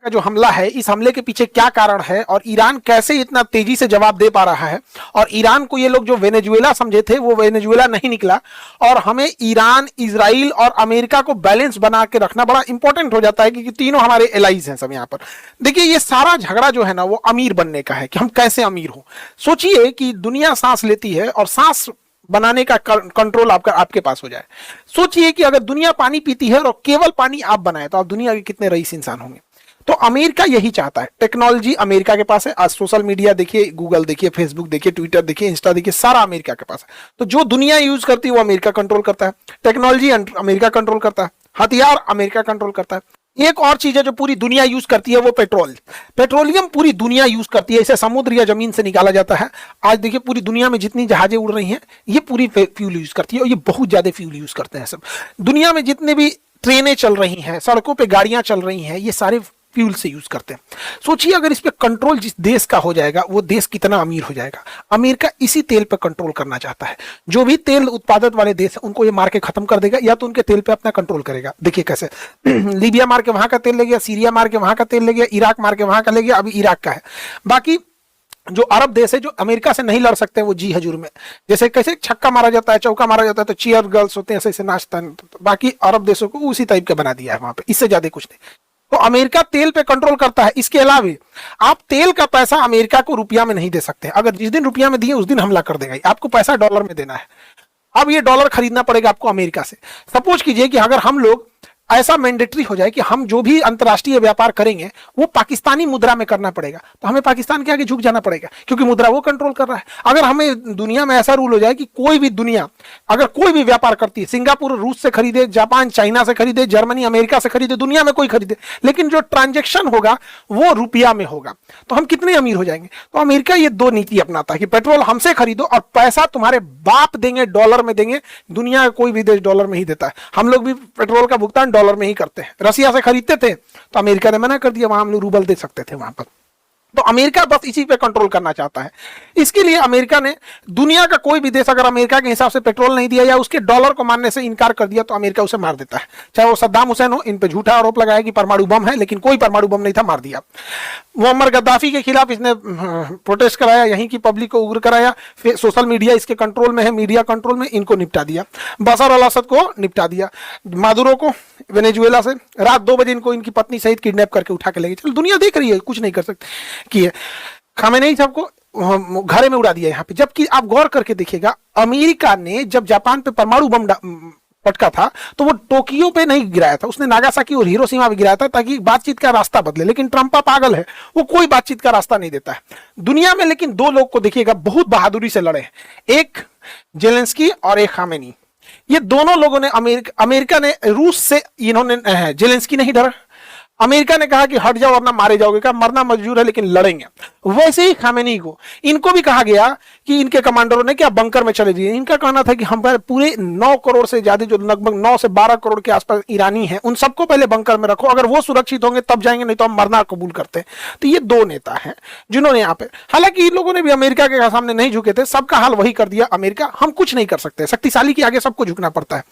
का जो हमला है, इस हमले के पीछे क्या कारण है और ईरान कैसे इतना तेजी से जवाब दे पा रहा है, और ईरान को ये लोग जो वेनेजुएला समझे थे वो वेनेजुएला नहीं निकला, और हमें ईरान, इजराइल और अमेरिका को बैलेंस बना के रखना बड़ा इंपॉर्टेंट हो जाता है क्योंकि तीनों हमारे एलाइज हैं सब यहाँ पर। देखिए ये सारा झगड़ा जो है ना वो अमीर बनने का है कि हम कैसे अमीर हो। सोचिए कि दुनिया सांस लेती है और सांस बनाने का कंट्रोल आपके पास हो जाए। सोचिए कि अगर दुनिया पानी पीती है और केवल पानी आप बनाए तो आप दुनिया के कितने रईस इंसान होंगे। तो अमेरिका यही चाहता है। टेक्नोलॉजी अमेरिका के पास है। आज सोशल मीडिया देखिए, गूगल देखिए, फेसबुक देखिए, ट्विटर देखिए, इंस्टा देखिए, सारा अमेरिका के पास है। तो जो दुनिया यूज करती है वो अमेरिका कंट्रोल करता है। टेक्नोलॉजी अमेरिका कंट्रोल करता है, हथियार अमेरिका कंट्रोल करता है। एक और चीज है जो पूरी दुनिया यूज करती है वो पेट्रोलियम पूरी दुनिया यूज करती है। इसे समुद्र या जमीन से निकाला जाता है। आज देखिए पूरी दुनिया में जितनी जहाजें उड़ रही हैं ये पूरी फ्यूल यूज करती है और ये बहुत ज्यादा फ्यूल यूज करते हैं सब। दुनिया में जितने भी ट्रेनें चल रही हैं, सड़कों पे गाड़ियां चल रही हैं, ये सारे फ्यूल से यूज करते हैं। सोचिए अगर इस पे कंट्रोल जिस देश का हो जाएगा वो देश कितना अमीर हो जाएगा। अमेरिका इसी तेल पे कंट्रोल करना चाहता है। जो भी तेल उत्पादक वाले देश है उनको ये मार के खत्म कर देगा या तो उनके तेल पे अपना कंट्रोल करेगा। देखिए कैसे लीबिया मार के वहां का तेल ले गया, सीरिया मार के वहां का तेल ले गया, इराक मार के वहां का ले गया, अभी इराक का है। बाकी जो अरब देश है जो अमेरिका से नहीं लड़ सकते वो जी हजूर में, जैसे कैसे छक्का मारा जाता है, चौका मारा जाता है तो चीयर गर्ल्स होते हैं, ऐसे ऐसे नाचता है। बाकी अरब देशों को उसी टाइप का बना दिया है वहां पे, इससे ज्यादा कुछ नहीं। तो अमेरिका तेल पे कंट्रोल करता है। इसके अलावा आप तेल का पैसा अमेरिका को रुपया में नहीं दे सकते। अगर जिस दिन रुपया में दिए उस दिन हमला कर देगा। आपको पैसा डॉलर में देना है। अब ये डॉलर खरीदना पड़ेगा आपको अमेरिका से। सपोज कीजिए कि अगर हम लोग ऐसा मैंडेटरी हो जाए कि हम जो भी अंतर्राष्ट्रीय व्यापार करेंगे वो पाकिस्तानी मुद्रा में करना पड़ेगा, तो हमें पाकिस्तान के आगे झुक जाना पड़ेगा क्योंकि मुद्रा वो कंट्रोल कर रहा है। अगर हमें दुनिया में ऐसा रूल हो जाए कि कोई भी दुनिया अगर कोई भी व्यापार करती है, सिंगापुर रूस से खरीदे, जापान चाइना से खरीदे, जर्मनी अमेरिका से खरीदे, दुनिया में कोई खरीदे, लेकिन जो ट्रांजेक्शन होगा वो रुपया में होगा, तो हम कितने अमीर हो जाएंगे। तो अमेरिका ये दो नीति अपनाता है कि पेट्रोल हमसे खरीदो और पैसा तुम्हारे बाप देंगे, डॉलर में देंगे। दुनिया का कोई भी देश डॉलर में ही देता है। हम लोग भी पेट्रोल का भुगतान डॉलर में ही करते हैं। रसिया से खरीदते थे तो अमेरिका ने मना कर दिया, वहां हम लोग रूबल दे सकते थे वहां पर। तो अमेरिका बस इसी पे कंट्रोल करना चाहता है। इसके लिए अमेरिका ने दुनिया का कोई भी देश अगर अमेरिका के हिसाब से पेट्रोल नहीं दिया या उसके डॉलर को मानने से इनकार कर दिया तो अमेरिका उसे मार देता है। चाहे वो सद्दाम हुसैन हो, इन पे झूठा आरोप लगाया कि परमाणु बम है, लेकिन कोई परमाणु बम नहीं था, मार दिया। मुअम्मर गद्दाफी के खिलाफ इसने प्रोटेस्ट कराया, यहीं की पब्लिक को उग्र कराया, फिर सोशल मीडिया इसके कंट्रोल में है, मीडिया कंट्रोल में, इनको निपटा दिया। बशर अल असद को निपटा दिया। मादुरो को वेनेजुएला से रात 2 बजे इनको इनकी पत्नी सहित किडनैप करके उठा के ले गए। चलो दुनिया देख रही है, कुछ नहीं कर सकती कि खामेनेई साहब को घरे में उड़ा दिया यहाँ पे। जबकि आप गौर करके देखिएगा अमेरिका ने जब जापान पे परमाणु बम पटका था तो वो टोक्यो पे नहीं गिराया था, उसने नागासाकी और हिरोशिमा पे गिराया था ताकि बातचीत का रास्ता बदले। लेकिन ट्रंप पागल है, वो कोई बातचीत का रास्ता नहीं देता है दुनिया में। लेकिन 2 लोग को देखिएगा बहुत बहादुरी से लड़े, एक जेलेंस्की और एक खामेनी। ये दोनों लोगों ने अमेरिका ने रूस से, इन्होंने जेलेंस्की नहीं डरा, अमेरिका ने कहा कि हट जाओ वरना मारे जाओगे, कहा मरना मंजूर है लेकिन लड़ेंगे। वैसे ही खामेनी को, इनको भी कहा गया कि इनके कमांडरों ने क्या बंकर में चले जाइए। इनका कहना था कि हम पूरे 9 करोड़ से ज्यादा, जो लगभग 9 से 12 करोड़ के आसपास ईरानी हैं, उन सबको पहले बंकर में रखो, अगर वो सुरक्षित होंगे तब जाएंगे, नहीं तो हम मरना कबूल करते हैं। तो ये 2 नेता हैं जिन्होंने यहाँ पे, हालांकि इन लोगों ने भी अमेरिका के सामने नहीं झुके थे, सबका हाल वही कर दिया अमेरिका। हम कुछ नहीं कर सकते, शक्तिशाली के आगे सबको झुकना पड़ता है।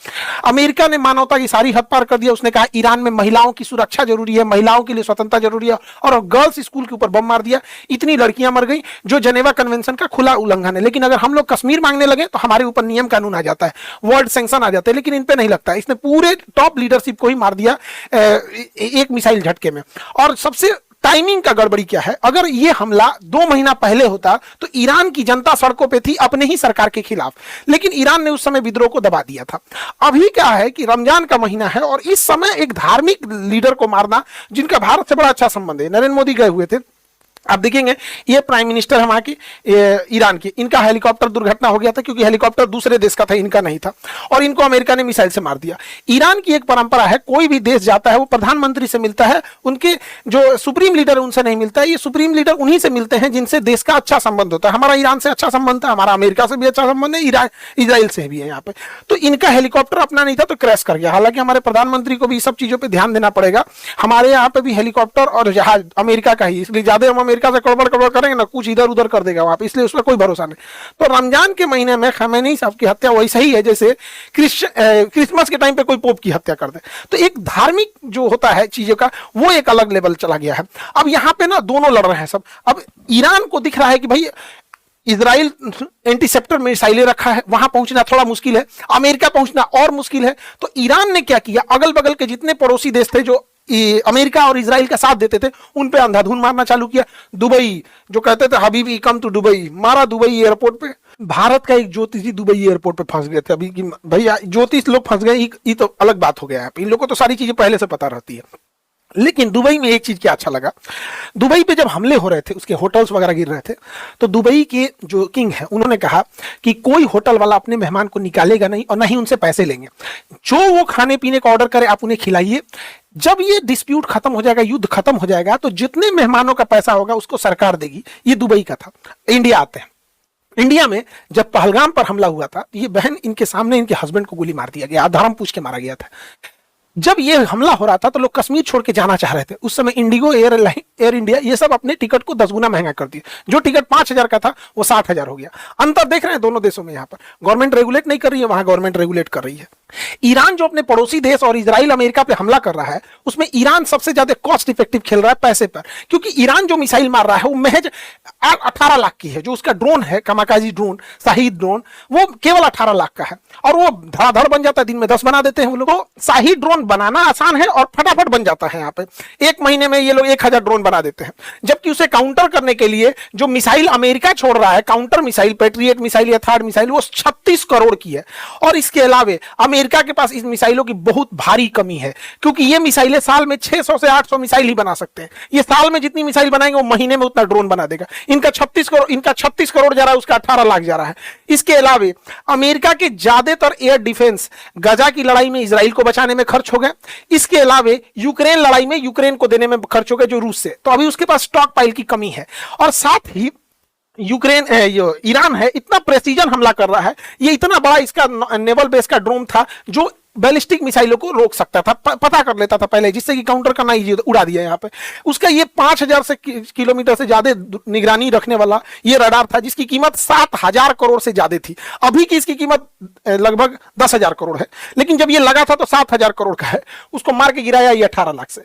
अमेरिका ने मानवता की सारी हद पार कर दिया। उसने कहा ईरान में महिलाओं की सुरक्षा जरूरी है, महिलाओं के लिए स्वतंत्रता जरूरी है, और गर्ल्स स्कूल के ऊपर बम मार दिया। इतनी लड़कियां मर गई, जो जेनेवा कन्वेंशन का खुला उल्लंघन है। लेकिन अगर हम लोग कश्मीर मांगने लगे तो हमारे ऊपर नियम कानून आ जाता है, वर्ल्ड सैंक्शन आ जाते हैं, लेकिन इन पे नहीं लगता है। इसने पूरे टॉप लीडरशिप को ही मार दिया एक मिसाइल झटके में। और सबसे टाइमिंग का गड़बड़ी क्या है, अगर ये हमला 2 महीना पहले होता तो ईरान की जनता सड़कों पे थी अपने ही सरकार के खिलाफ, लेकिन ईरान ने उस समय विद्रोह को दबा दिया था। अभी क्या है कि रमजान का महीना है और इस समय एक धार्मिक लीडर को मारना, जिनका भारत से बड़ा अच्छा संबंध है, नरेंद्र मोदी गए हुए थे, आप देखेंगे ये प्राइम मिनिस्टर है वहां की ईरान की, इनका हेलीकॉप्टर दुर्घटना हो गया था क्योंकि हेलीकॉप्टर दूसरे देश का था, इनका नहीं था, और इनको अमेरिका ने मिसाइल से मार दिया। ईरान की एक परंपरा है, कोई भी देश जाता है वो प्रधानमंत्री से मिलता है, उनके जो सुप्रीम लीडर है उनसे नहीं मिलता है। ये सुप्रीम लीडर उन्हीं से मिलते हैं जिनसे देश का अच्छा संबंध होता है। हमारा ईरान से अच्छा संबंध है, हमारा अमेरिका से भी अच्छा संबंध है, इजराइल से भी है यहाँ पे। तो इनका हेलीकॉप्टर अपना नहीं था तो क्रैश कर गया। हालांकि हमारे प्रधानमंत्री को भी सब चीजों पर ध्यान देना पड़ेगा। हमारे यहाँ पे भी हेलीकॉप्टर और जहाज अमेरिका का ही, इसलिए ज्यादा हम अमेरिका से कड़बड़ कड़बड़ करेंगे ना, कुछ इधर उधर कर देगा वहां पे, इसलिए उसका कोई भरोसा नहीं। तो रमजान के महीने में खमैनी साहब की हत्या वैसा ही है जैसे क्रिसमस के टाइम पे कोई पोप की हत्या कर दे। तो एक धार्मिक जो होता है चीजों का वो एक अलग लेवल चला गया है। अब यहाँ पे ना दोनों लड़ रहे हैं सब। अब ईरान को दिख रहा है कि भाई इजराइल एंटीसेप्टर मिसाइलें रखा है, वहां पहुंचना थोड़ा मुश्किल है, अमेरिका पहुंचना और मुश्किल है। तो ईरान ने क्या किया, अगल बगल के जितने पड़ोसी देश थे जो अमेरिका और इजराइल का साथ देते थे उन पे अंधाधुन मारना चालू किया। दुबई जो कहते थे हबीबी कम टू दुबई, मारा दुबई एयरपोर्ट पे। भारत का एक ज्योतिषी दुबई एयरपोर्ट पे फंस गए थे अभी कि भैया ज्योतिष लोग फंस गए, ये तो अलग बात हो गया है। इन लोगों को तो सारी चीजें पहले से पता रहती है। लेकिन दुबई में एक चीज क्या अच्छा लगा, दुबई पे जब हमले हो रहे थे, उसके होटल्स वगैरह गिर रहे थे, तो दुबई के जो किंग है उन्होंने कहा कि कोई होटल वाला अपने मेहमान को निकालेगा नहीं और ना ही उनसे पैसे लेंगे, जो वो खाने पीने का ऑर्डर करे आप उन्हें खिलाइए। जब ये डिस्प्यूट खत्म हो जाएगा, युद्ध खत्म हो जाएगा, तो जितने मेहमानों का पैसा होगा उसको सरकार देगी। ये दुबई का था। इंडिया आते हैं। इंडिया में जब पहलगाम पर हमला हुआ था, ये बहन इनके सामने इनके हस्बैंड को गोली मार दिया गया, धर्म पूछ के मारा गया था। जब ये हमला हो रहा था तो लोग कश्मीर छोड़ के जाना चाह रहे थे। उस समय इंडिगो, एयर इंडिया ये सब अपने टिकट को 10 गुना महंगा कर दिए। जो टिकट 5,000 का था वो 60,000 हो गया। अंतर देख रहे हैं दोनों देशों में। यहाँ पर गवर्नमेंट रेगुलेट नहीं कर रही है, वहां गवर्नमेंट रेगुलेट कर रही है। ईरान जो अपने पड़ोसी देश और इजराइल अमेरिका पे हमला कर रहा है, उसमें ईरान सबसे ज्यादा कॉस्ट इफेक्टिव खेल रहा है पैसे पर, क्योंकि ईरान जो मिसाइल मार रहा है वो महज 18 लाख की है। जो उसका ड्रोन है कामाकाजी ड्रोन, शाहिद ड्रोन, वो केवल 18 लाख का है और वो धड़ाधड़ बन जाता है। दिन में 10 बना देते हैं वो लोग। तो शाहिद ड्रोन बनाना आसान है और फटाफट बन जाता है। यहाँ पे 1 महीने में ये लोग 1000 ड्रोन बना देते हैं। जबकि उसे काउंटर करने के लिए जो मिसाइल अमेरिका छोड़ रहा है, काउंटर मिसाइल, पैट्रियट मिसाइल या थर्ड मिसाइल, वो 36 करोड़ की है। और इसके अलावे अमेरिका के पास इस मिसाइलों की बहुत भारी कमी है, क्योंकि ये मिसाइलें साल में 600 से 800 मिसाइल ही बना सकते हैं। ये साल में जितनी मिसाइल बनाएंगे वो महीने में उतना ड्रोन बना देगा। इनका 36 करोड़ जा रहा है, उसका 18 लाख जा रहा है। इसके अलावे अमेरिका के ज्यादातर एयर डिफेंस गजा की लड़ाई में इजराइल को बचाने में खर्च हो गए। इसके अलावे यूक्रेन लड़ाई में यूक्रेन को देने में खर्च हो गए जो रूस से। तो अभी उसके पास स्टॉक पाइल की कमी है। और साथ ही ईरान है, इतना प्रेसिजन हमला कर रहा है। ये इतना बड़ा इसका नेवल बेस का ड्रोन था जो बैलिस्टिक मिसाइलों को रोक सकता था, पता कर लेता था पहले, जिससे कि काउंटर करना इजी उड़ा दिया यहाँ पे। उसका ये 5000 से किलोमीटर से ज्यादा निगरानी रखने वाला ये रडार था, जिसकी कीमत 7000 करोड़ से ज्यादा थी। अभी की इसकी कीमत लगभग 10,000 करोड़ है, लेकिन जब ये लगा था तो 7000 करोड़ का है। उसको मार के गिराया ये 18 लाख से।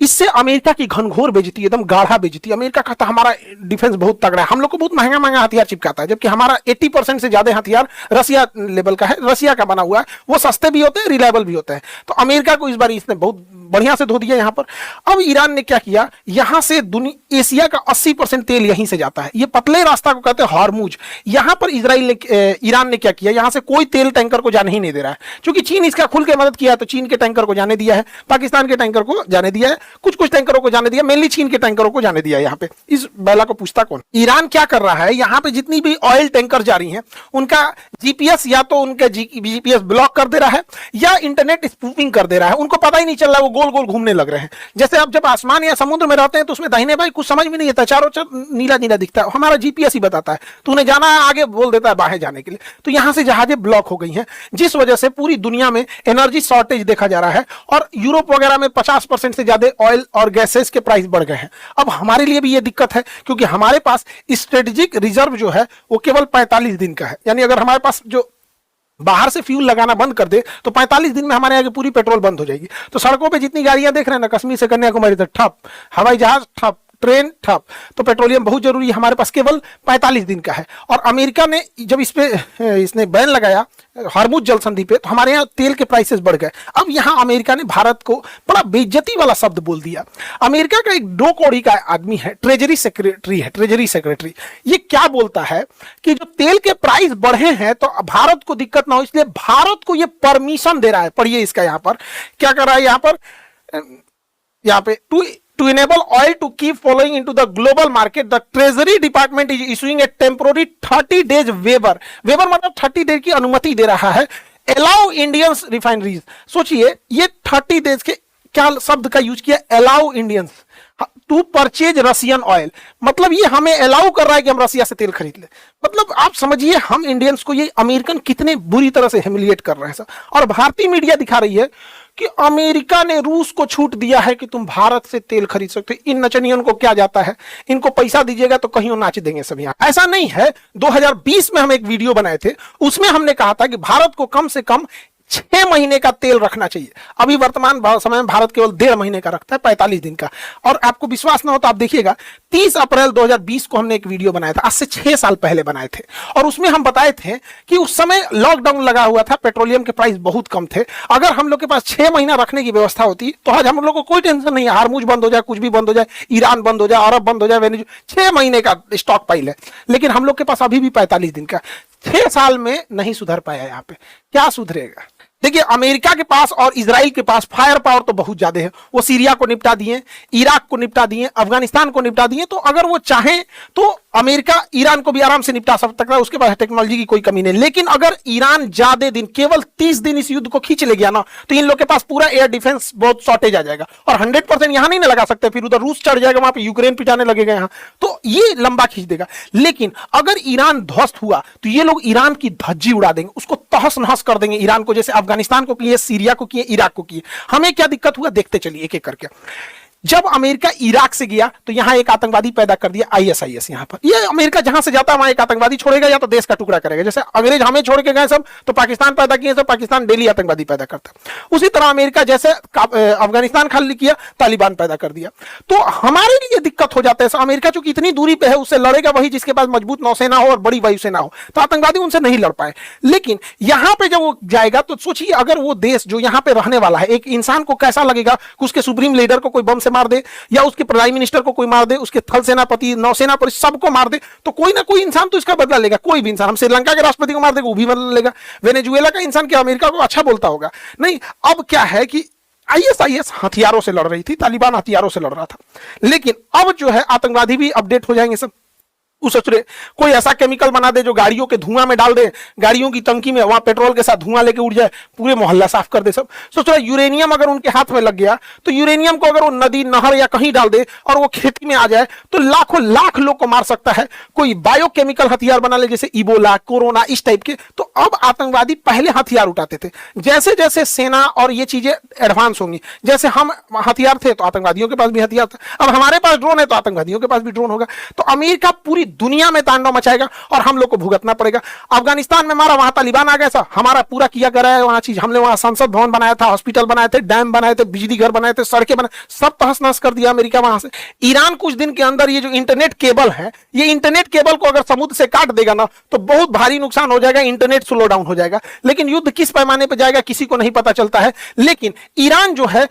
इससे अमेरिका की घनघोर बेइज्जती, एकदम गाढ़ा बेइज्जती। अमेरिका कहता हमारा डिफेंस बहुत तगड़ा है, हम लोग को बहुत महंगा महंगा हथियार चिपकाता है, जबकि हमारा 80% से ज्यादा हथियार रसिया लेवल का है, रसिया का बना हुआ है। वो सस्ते भी होते हैं, रिलायबल भी होते हैं। तो अमेरिका को इस बार इसने बहुत बढ़िया से धो दिया यहाँ पर। अब ईरान ने क्या किया, यहां से एशिया का 80% तेल यहीं से जाता है। ये पतले रास्ता को कहते हैं हॉर्मुज। यहां पर ईरान ने क्या किया, यहां से कोई तेल टैंकर को जाने ही नहीं दे रहा है, क्योंकि चीन इसका खुल के मदद किया है। तो चीन के टैंकर को जाने दिया है, पाकिस्तान के टैंकर को जाने दिया है, कुछ टैंकरों को जाने दिया, मेनली चीन के टैंकरों को जाने दिया। यहाँ पे इस बैला को पूछता कौन। ईरान क्या कर रहा है, यहाँ पे जितनी भी ऑयल टैंकर जा रही हैं उनका जीपीएस या तो उनका जीपीएस ब्लॉक कर दे रहा है या इंटरनेट स्पूफिंग कर दे रहा है। उनको पता ही नहीं चल रहा है, वो गोल गोल घूमने लग रहे हैं। जैसे आप जब आसमान या समुद्र में रहते हैं तो उसमें दाहिने भाई कुछ समझ में नहीं आता, चारों नीला नीला दिखता है, हमारा जीपीएस ही बताता है। तो उन्हें जाना है, आगे बोल देता है बाहर जाने के लिए। तो यहाँ से जहाजें ब्लॉक हो गई हैं, जिस वजह से पूरी दुनिया में एनर्जी शॉर्टेज देखा जा रहा है। और यूरोप वगैरह में 50% से ज्यादा ऑयल और गैसेस के प्राइस बढ़ गए हैं। अब हमारे लिए भी ये दिक्कत है, क्योंकि हमारे पास स्ट्रेटेजिक रिजर्व जो है वो केवल 45 दिन का है। यानी अगर हमारे पास जो बाहर से फ्यूल लगाना बंद कर दे तो 45 दिन में हमारे यहाँ की पूरी पेट्रोल बंद हो जाएगी। तो सड़कों पे जितनी गाड़ियां देख रहे हैं ना, कश्मीर से कन्याकुमारी तक ठप, हवाई जहाज ठप, ट्रेन ठप। तो पेट्रोलियम बहुत जरूरी है, हमारे पास केवल 45 दिन का है। और अमेरिका ने जब इसने बैन लगाया हॉर्मुज जल संधि पे, तो हमारे यहाँ तेल के प्राइसेस बढ़ गए। अब यहाँ अमेरिका ने भारत को बड़ा बेइज्जती वाला शब्द बोल दिया। अमेरिका का एक 2 कौड़ी का आदमी है, ट्रेजरी सेक्रेटरी, ये क्या बोलता है कि जो तेल के प्राइस बढ़े हैं तो भारत को दिक्कत ना हो, इसलिए भारत को ये परमिशन दे रहा है। पढ़िए इसका, यहाँ पर क्या कर रहा है, यहाँ पे To enable oil to keep flowing into the global market, the Treasury Department is issuing a temporary 30 days waiver मतलब 30 डेज की अनुमति दे रहा है। Allow Indian refineries, सोचिए ये 30 डेज के क्या शब्द का यूज किया, allow Indians to purchase Russian oil. मतलब ये हमें अलाउ कर रहा है कि हम रसिया से तेल खरीद ले। मतलब आप समझिए हम इंडियंस को ये अमेरिकन कितने बुरी तरह से ह्यूमिलिएट कर रहे हैं सर। और भारतीय मीडिया दिखा रही है कि अमेरिका ने रूस को छूट दिया है कि तुम भारत से तेल खरीद सकते हो। इन नचनियों को क्या जाता है, इनको पैसा दीजिएगा तो कहीं नाच देंगे सब यहाँ। ऐसा नहीं है। 2020 में हम एक वीडियो बनाए थे, उसमें हमने कहा था कि भारत को कम से कम 6 महीने का तेल रखना चाहिए। अभी वर्तमान समय में भारत केवल 1.5 महीने का रखता है, 45 दिन का। और आपको विश्वास ना हो तो आप देखिएगा, 30 अप्रैल 2020 को हमने एक वीडियो बनाया था, आज से 6 साल पहले बनाए थे। और उसमें हम बताए थे कि उस समय लॉकडाउन लगा हुआ था, पेट्रोलियम के प्राइस बहुत कम थे। अगर हम लोग के पास 6 महीना रखने की व्यवस्था होती तो आज हम लोग को कोई टेंशन नहीं है। हार्मुज बंद हो जाए, कुछ भी बंद हो जाए, ईरान बंद हो जाए, अरब बंद हो जाए, वेनेजुएला, 6 महीने का स्टॉक पाइल है। लेकिन हम लोग के पास अभी भी 45 दिन का। 6 साल में नहीं सुधर पाया। यहाँ पे क्या सुधरेगा? देखिए, अमेरिका के पास और इजराइल के पास फायर पावर तो बहुत ज्यादा है। वो सीरिया को निपटा दिए, इराक को निपटा दिए, अफगानिस्तान को निपटा दिए। तो अगर वो चाहें तो अमेरिका ईरान को भी आराम से निपटा सकता है, उसके पास टेक्नोलॉजी की कोई कमी नहीं। लेकिन अगर ईरान ज्यादा दिन, केवल 30 दिन इस युद्ध को खींच ले गया ना, तो इन लोग के पास पूरा एयर डिफेंस बहुत शॉर्टेज आ जाएगा। और 100% यहां नहीं ना लगा सकते, फिर उधर रूस चढ़ जाएगा, वहां पे यूक्रेन पिटाने लगेगा यहाँ, तो ये लंबा खींच देगा। लेकिन अगर ईरान ध्वस्त हुआ तो ये लोग ईरान की धज्जी उड़ा देंगे, उसको तहस नहस कर देंगे ईरान को, जैसे अफगानिस्तान को किए, सीरिया को किए, इराक को किए। हमें क्या दिक्कत हुआ देखते चलिए एक एक करके। जब अमेरिका इराक से गया तो यहां एक आतंकवादी पैदा कर दिया, आईएसआईएस। यहां पर ये अमेरिका जहां से जाता है वहां एक आतंकवादी छोड़ेगा या तो देश का टुकड़ा करेगा। जैसे अंग्रेज हमें छोड़ के गए सब, तो पाकिस्तान पैदा किए, सब पाकिस्तान डेली आतंकवादी पैदा करता। उसी तरह अमेरिका जैसे अफगानिस्तान खाली किया, तालिबान पैदा कर दिया। तो हमारे लिए दिक्कत हो जाता है। अमेरिका चूंकि इतनी दूरी पे है, उससे लड़ेगा वही जिसके पास मजबूत नौसेना हो और बड़ी वायुसेना हो, तो आतंकवादी उनसे नहीं लड़ पाए। लेकिन यहां पर जब वो जाएगा तो सोचिए, अगर वो देश जो यहां पर रहने वाला है, एक इंसान को कैसा लगेगा कि उसके सुप्रीम लीडर को कोई बम से मार दे, या उसके प्राइम मिनिस्टर को कोई मार दे, उसके थल सेनापति, नौसेना पर सबको मार दे, तो कोई ना कोई इंसान तो इसका बदला लेगा। कोई भी इंसान, हम श्रीलंका के राष्ट्रपति को मार देगा, वो भी बदला लेगा। वेनेजुएला का इंसान क्या अमेरिका को अच्छा बोलता होगा? नहीं। अब क्या है कि आईएसआईएस हथियारों से लड़ रही थी, तालिबान हथियारों से लड़ रहा था। लेकिन अब जो है आतंकवादी भी अपडेट हो जाएंगे सब। कोई ऐसा केमिकल बना दे जो गाड़ियों के धुआं में डाल दे, गाड़ियों की टंकी में वहां पेट्रोल के साथ धुआं लेके उड़ जाए, पूरे मोहल्ला साफ कर दे सब। सोच रहा यूरेनियम अगर उनके हाथ में लग गया तो यूरेनियम को अगर वो नदी, नहर या कहीं डाल दे और वो खेती में आ जाए तो लाखों लाख लोग को मार सकता है। कोई बायोकेमिकल हथियार बना ले, जैसे इबोला, कोरोना, इस टाइप के। तो अब आतंकवादी पहले हथियार उठाते थे। जैसे जैसे सेना और ये चीजें एडवांस होंगी, जैसे हम हथियार थे तो आतंकवादियों के पास भी हथियार था, अब हमारे पास ड्रोन है तो आतंकवादियों के पास भी ड्रोन होगा। तो अमेरिका पूरी दुनिया में तांडव मचाएगा और हम लोग को भुगतना पड़ेगा। अफगानिस्तान में मारा, वहां तालिबान आ गया, सब हमारा पूरा किया करा है वहां चीज। हमने वहां संसद भवन बनाया था, हॉस्पिटल बनाए थे, डैम बनाए थे, बिजली घर बनाए थे, सड़कें बनाए, सब तहस नहस कर दिया अमेरिका वहां से। ईरान कुछ दिन के अंदर ये जो इंटरनेट केबल है, ये इंटरनेट केबल को अगर समुद्र से काट देगा ना तो बहुत भारी नुकसान हो जाएगा, इंटरनेट स्लो डाउन हो जाएगा। लेकिन युद्ध किस पैमाने पर जाएगा किसी को नहीं पता चलता है। लेकिन ईरान जो है,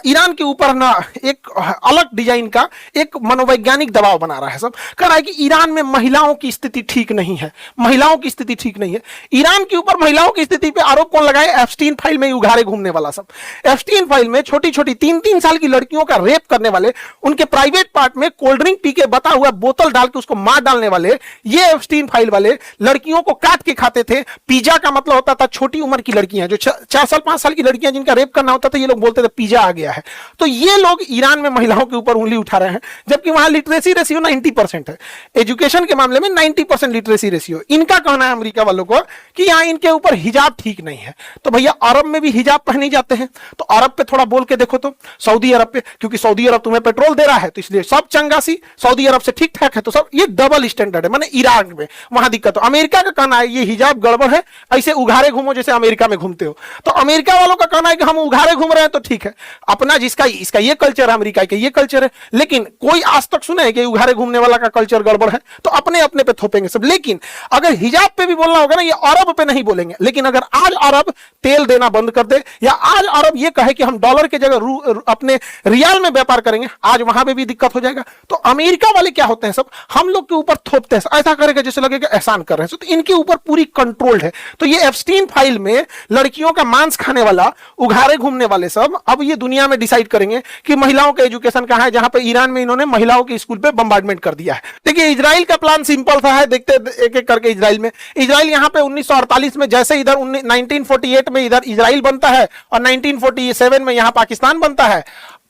ईरान के ऊपर ना एक अलग डिजाइन का एक मनोवैज्ञानिक दबाव बना रहा है सब। कह रहा है कि ईरान में महिलाओं की स्थिति ठीक नहीं है, महिलाओं की स्थिति ठीक नहीं है। ईरान के ऊपर महिलाओं की स्थिति पे आरोप कौन लगाए? एप्स्टीन फाइल में उघारे घूमने वाला सब। एप्स्टीन फाइल में छोटी छोटी 3-3 साल की लड़कियों का रेप करने वाले, उनके प्राइवेट पार्ट में कोल्ड ड्रिंक पी के बता हुआ बोतल डाल के उसको मार डालने वाले, ये एप्स्टीन फाइल वाले लड़कियों को काट के खाते थे। पिज्जा का मतलब होता था छोटी उम्र की लड़कियां, जो 4 साल 5 साल की लड़कियां जिनका रेप करना होता था, ये लोग बोलते थे पिज्जा आ गया है। तो ये लोग ईरान में महिलाओं के ऊपर उंगली उठा रहे हैं, जबकि वहां लिटरेसी रेशियो 90% है। एजुकेशन के मामले में 90% लिटरेसी रेशियो। इनका कहना है अमेरिका वालों को कि यहां इनके ऊपर हिजाब ठीक नहीं है। तो भैया अरब में भी हिजाब पहने जाते हैं, तो अरब पे थोड़ा बोल के देखो तो, सऊदी अरब पे, क्योंकि सऊदी अरब तुम्हें पेट्रोल दे रहा है तो इसलिए सब चंगासी, सऊदी अरब से ठीक ठाक है तो सब। ये डबल स्टैंडर्ड है, माने ईरान में वहां दिक्कत हो। अमेरिका का कहना है ये हिजाब गड़बड़ है, ऐसे उघारे घूमो जैसे अमेरिका में घूमते हो। तो अमेरिका वालों का कहना है कि हम उघारे घूम रहे हैं तो ठीक है, अपना जिसका इसका ये कल्चर है, अमेरिका का ये कल्चर है। लेकिन कोई आज तक सुने कि उघारे घूमने वाला का कल्चर गड़बड़ है, तो अपने अपने पे थोपेंगे सब। लेकिन अगर हिजाब पे भी बोलना होगा ना, ये अरब पे नहीं बोलेंगे। लेकिन अगर आज अरब तेल देना बंद कर दे, या आज अरब ये कहे कि हम डॉलर के जगह अपने रियाल में व्यापार करेंगे, आज वहां पे भी दिक्कत हो जाएगा। तो अमेरिका वाले क्या होते हैं सब, हम लोग के ऊपर थोपते हैं, ऐसा करेगा जैसे लगेगा एहसान कर रहे हैं। तो इनके ऊपर पूरी कंट्रोल्ड है। तो ये एप्स्टीन फाइल में लड़कियों का मांस खाने वाला, उघारे घूमने वाले सब अब ये दुनिया दुनिया में डिसाइड करेंगे कि महिलाओं का एजुकेशन कहां है, जहां पे ईरान में इन्होंने महिलाओं के स्कूल पे बम्बार्डमेंट कर दिया है। देखिए इजराइल का प्लान सिंपल सा है, देखते एक एक करके। इजराइल यहां पे 1948 में जैसे इधर 1948 में इधर इजराइल बनता है और 1947 में यहां पाकिस्तान बनता है।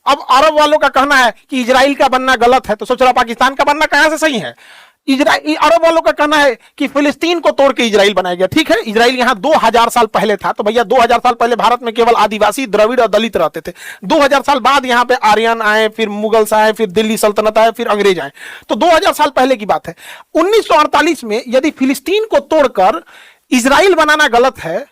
अब अरब वालों का कहना है कि इजराइल का बनना गलत है, तो सोच रहा पाकिस्तान का बनना कहां से सही है। इजराइल अरब वालों का कहना है कि फिलिस्तीन को तोड़ के इजराइल बनाया गया। ठीक है, इजराइल यहां 2000 साल पहले था, तो भैया 2000 साल पहले भारत में केवल आदिवासी, द्रविड़ और दलित रहते थे। 2000 साल बाद यहां पे आर्यन आए, फिर मुगल्स आए, फिर दिल्ली सल्तनत आए, फिर अंग्रेज आए। तो 2000 साल पहले की बात है। 1948 में यदि फिलिस्तीन को तोड़कर इजराइल बनाना गलत है,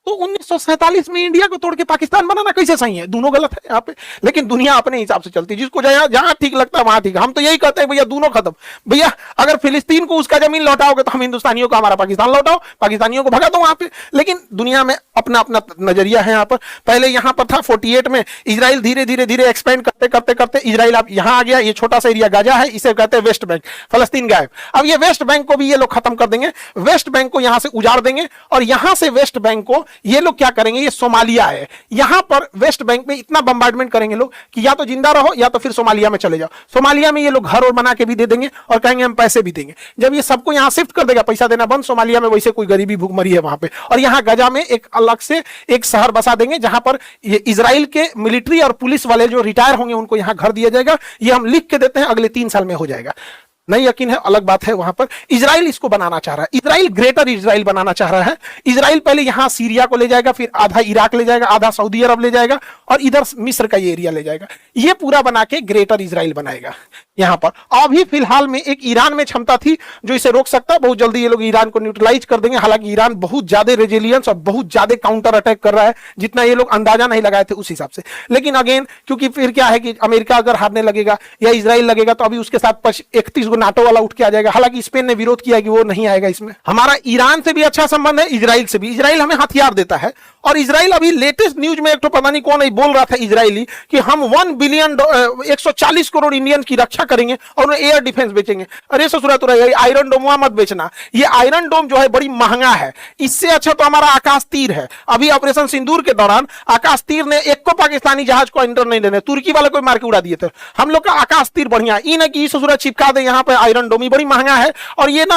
तो 1947 में इंडिया को तोड़ के पाकिस्तान बनाना कैसे सही है। दोनों गलत है यहाँ पे, लेकिन दुनिया अपने हिसाब से चलती है, जिसको जहां ठीक लगता है वहां ठीक है। हम तो यही कहते हैं भैया दोनों खत्म। भैया अगर फिलिस्तीन को उसका जमीन लौटाओगे तो हम हिंदुस्तानियों को हमारा पाकिस्तान लौटाओ, पाकिस्तानियों को भगा दो वहां पे। लेकिन दुनिया में अपना अपना नजरिया है। यहाँ पर पहले यहाँ पर था 48 में, इजराइल धीरे धीरे धीरे एक्सपेंड करते करते करते इजराइल अब यहाँ आ गया। ये छोटा सा एरिया गाजा है, इसे कहते हैं वेस्ट बैंक, फलस्तीन गायब। अब ये वेस्ट बैंक को भी ये लोग खत्म कर देंगे, वेस्ट बैंक को यहां से उजाड़ देंगे और यहां से वेस्ट बैंक को ये लोग क्या करेंगे, ये सोमालिया है, यहां पर वेस्ट बैंक में इतना बम्बार्डमेंट करेंगे लोग कि या तो जिंदा रहो या तो फिर सोमालिया में चले जाओ। सोमालिया में ये लोग घर और बना के भी दे देंगे और कहेंगे हम पैसे भी देंगे। जब ये सबको यहां शिफ्ट कर देगा, पैसा देना बंद, सोमालिया में वैसे कोई गरीबी भूखमरी है वहां पे, और यहां गजा में एक अलग से एक शहर बसा देंगे जहां पर ये इजराइल के मिलिट्री और पुलिस वाले जो रिटायर होंगे उनको यहां घर दिया जाएगा। ये हम लिख के देते हैं, अगले 3 साल में हो जाएगा। नहीं यकीन है अलग बात है। वहां पर इजराइल इसको बनाना चाह रहा है, इजराइल ग्रेटर इजराइल बनाना चाह रहा है। इजराइल पहले यहां सीरिया को ले जाएगा, फिर आधा इराक ले जाएगा, आधा सऊदी अरब ले जाएगा और इधर मिस्र का ये एरिया ले जाएगा। ये पूरा बना के ग्रेटर इजराइल बनाएगा यहां पर। अभी फिलहाल में एक ईरान में क्षमता थी जो इसे रोक सकता है। बहुत जल्दी ये लोग ईरान को न्यूट्रलाइज कर देंगे। हालांकि ईरान बहुत ज्यादा रेजिलियंस और बहुत ज्यादा काउंटर अटैक कर रहा है, जितना ये लोग अंदाजा नहीं लगाए थे उस हिसाब से। लेकिन अगेन क्योंकि फिर क्या है कि अमेरिका अगर हारने लगेगा या इजराइल लगेगा तो अभी उसके साथ 31 गो नाटो वाला उठ के आ जाएगा। हालांकि स्पेन ने विरोध किया कि वो नहीं आएगा इसमें। हमारा ईरान से भी अच्छा संबंध है, इजराइल से भी। इजराइल हमें हथियार देता है और इजराइल अभी लेटेस्ट न्यूज में एक तो पता नहीं कौन नहीं बोल रहा था इजरायली कि हम 1 बिलियन 140 करोड़ इंडियन की रक्षा करेंगे और एयर डिफेंस बेचेंगे। अरे ससुरा तो आयरन डोम मत बेचना, ये आयरन डोम जो है बड़ी महंगा है। इससे अच्छा तो हमारा आकाश तीर है। अभी ऑपरेशन सिंदूर के दौरान आकाश तीर ने एक को पाकिस्तानी जहाज को एंटर नहीं लेने, तुर्की वाले को मार के उड़ा दिए थे। हम लोग का आकाश तीर बढ़िया, ई ना कि ससुरा चिपका दे यहाँ पे आयरन डोम, बड़ी महंगा है और ये ना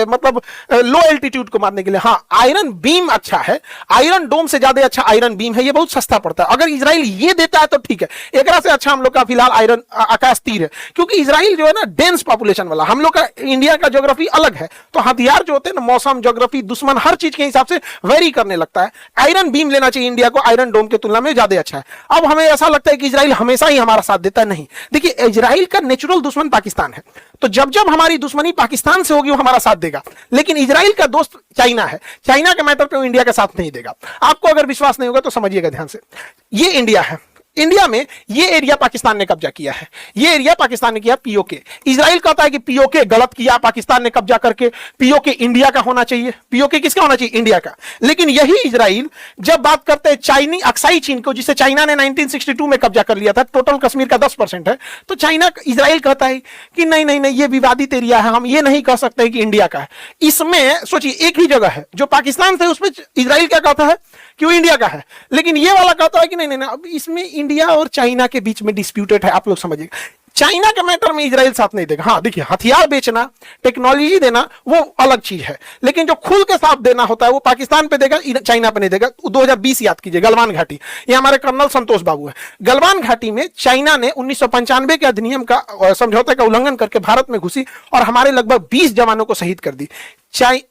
मतलब लो एल्टीट्यूड को मारने के लिए। हाँ आयरन बीम अच्छा है, आयरन डोम से ज्यादा अच्छा आयरन बीम है, ये बहुत सस्ता पड़ता है। अगर इजराइल ये देता है तो ठीक है, एक से अच्छा हम लोग का फिलहाल आयरन आकाश तीर है। क्योंकि इजराइल जो है ना डेंस पॉपुलेशन वाला, हम लोग का इंडिया का ज्योग्राफी अलग है, तो हथियार जो होते हैं ना मौसम, ज्योग्राफी, दुश्मन हर चीज के हिसाब से वेरी करने लगता है। आयरन बीम लेना चाहिए इंडिया को, आयरन डोम की तुलना में ज्यादा अच्छा है। अब हमें ऐसा लगता है कि इजराइल हमेशा ही हमारा साथ देता है, नहीं। देखिए इजराइल का नेचुरल दुश्मन पाकिस्तान है, तो जब जब हमारी दुश्मनी पाकिस्तान से होगी वो हमारा साथ देगा। लेकिन इजराइल का दोस्त चाइना है, चाइना के मैटर पे वो इंडिया का साथ नहीं देगा। आपको अगर विश्वास नहीं होगा तो समझिएगा ध्यान से। ये इंडिया है, इंडिया में ये एरिया पाकिस्तान ने कब्जा किया है, ये एरिया पाकिस्तान ने किया पीओके। इजराइल कहता है कि पीओके गलत किया पाकिस्तान ने कब्जा करके, पीओके इंडिया का होना चाहिए। पीओके किसका होना चाहिए? इंडिया का। लेकिन यही इजराइल जब बात करते हैं चाइनी अक्साई चीन को, जिसे चाइना ने 1962 में कब्जा कर लिया था, टोटल कश्मीर का 10% है, तो चाइना इजराइल कहता है कि नहीं नहीं नहीं ये विवादित एरिया है, हम ये नहीं कह सकते कि इंडिया का है। इसमें सोचिए एक ही जगह है जो पाकिस्तान से, उसमें इजराइल क्या कहता है कि वो इंडिया का है, लेकिन ये वाला कहता है कि नहीं नहीं नहीं, अब इसमें इंडिया और चाइना के बीच में डिस्प्यूटेड है। आप लोग समझिएगा, चाइना के मैटर में इजराइल साथ नहीं देगा। हाँ देखिए, हथियार बेचना, टेक्नोलॉजी देना वो अलग चीज है, लेकिन जो खुल के साथ देना होता है वो पाकिस्तान पे देगा, चाइना पे नहीं देगा। 2020 याद कीजिए, गलवान घाटी, ये हमारे कर्नल संतोष बाबू है। गलवान घाटी में चाइना ने 1995 के अधिनियम का, समझौते का उल्लंघन करके भारत में घुसी और हमारे लगभग 20 जवानों को शहीद कर दी।